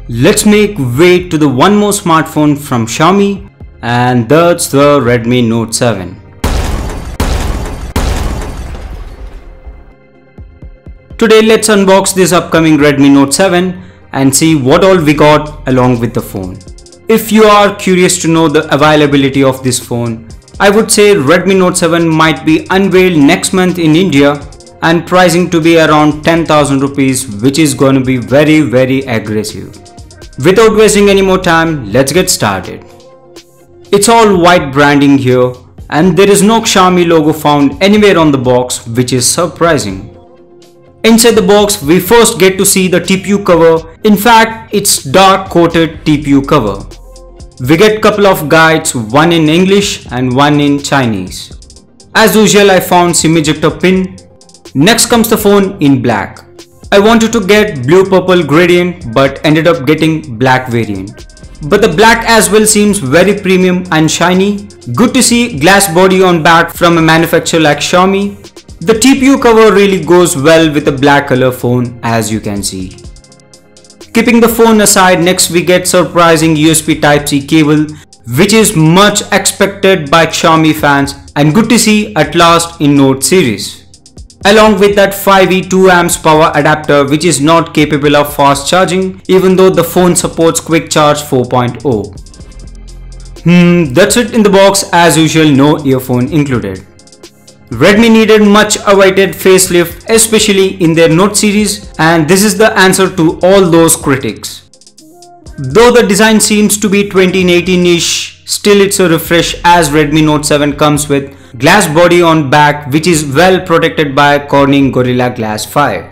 Let's make way to the one more smartphone from Xiaomi, and that's the Redmi Note 7. Today let's unbox this upcoming Redmi Note 7 and see what all we got along with the phone. If you are curious to know the availability of this phone, I would say Redmi Note 7 might be unveiled next month in India and pricing to be around 10,000 rupees, which is going to be very aggressive. Without wasting any more time, let's get started. It's all white branding here and there is no Xiaomi logo found anywhere on the box, which is surprising. Inside the box, we first get to see the TPU cover. In fact, it's dark coated TPU cover. We get couple of guides, one in English and one in Chinese. As usual, I found SIM ejector pin. Next comes the phone in black. I wanted to get blue-purple gradient but ended up getting black variant. But the black as well seems very premium and shiny. Good to see glass body on back from a manufacturer like Xiaomi. The TPU cover really goes well with the black color phone, as you can see. Keeping the phone aside, next we get surprising USB Type-C cable, which is much expected by Xiaomi fans and good to see at last in Note series. Along with that 5V 2A power adapter, which is not capable of fast charging even though the phone supports quick charge 4.0. That's it in the box. As usual, no earphone included. Redmi needed much awaited facelift, especially in their Note series, and this is the answer to all those critics. Though the design seems to be 2018-ish, still it's a refresh as Redmi Note 7 comes with glass body on back, which is well protected by Corning Gorilla Glass 5.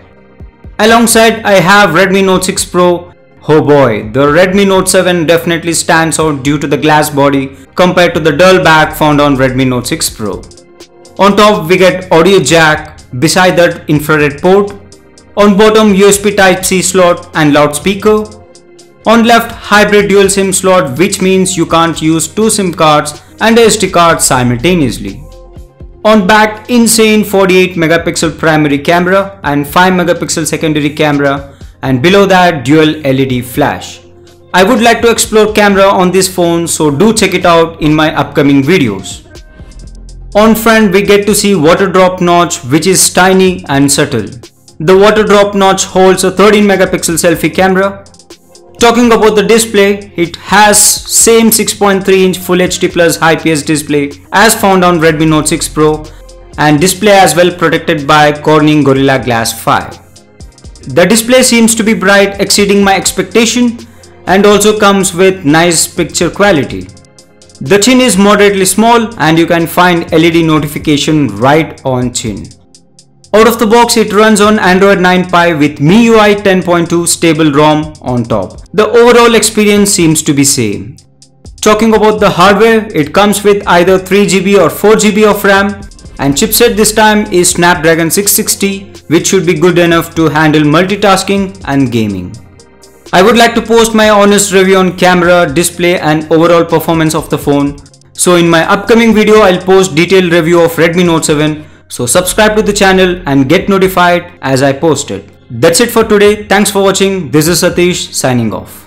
Alongside, I have Redmi Note 6 Pro. Oh boy, the Redmi Note 7 definitely stands out due to the glass body compared to the dull back found on Redmi Note 6 Pro. On top we get audio jack, beside that infrared port. On bottom USB Type-C slot and loudspeaker. On left hybrid dual SIM slot, which means you can't use two SIM cards and a SD card simultaneously. On back, insane 48 megapixel primary camera and 5 megapixel secondary camera, and below that dual LED flash. I would like to explore camera on this phone, so do check it out in my upcoming videos. On front we get to see water drop notch, which is tiny and subtle. The water drop notch holds a 13 megapixel selfie camera. Talking about the display, it has same 6.3-inch Full HD Plus IPS display as found on Redmi Note 6 Pro, and display as well protected by Corning Gorilla Glass 5. The display seems to be bright, exceeding my expectation, and also comes with nice picture quality. The chin is moderately small and you can find LED notification right on chin. Out of the box, it runs on Android 9 Pie with MIUI 10.2 stable ROM on top. The overall experience seems to be same. Talking about the hardware, it comes with either 3GB or 4GB of RAM, and chipset this time is Snapdragon 660, which should be good enough to handle multitasking and gaming. I would like to post my honest review on camera, display and overall performance of the phone. So in my upcoming video, I'll post detailed review of Redmi Note 7. So subscribe to the channel and get notified as I post it. That's it for today. Thanks for watching. This is Satish signing off.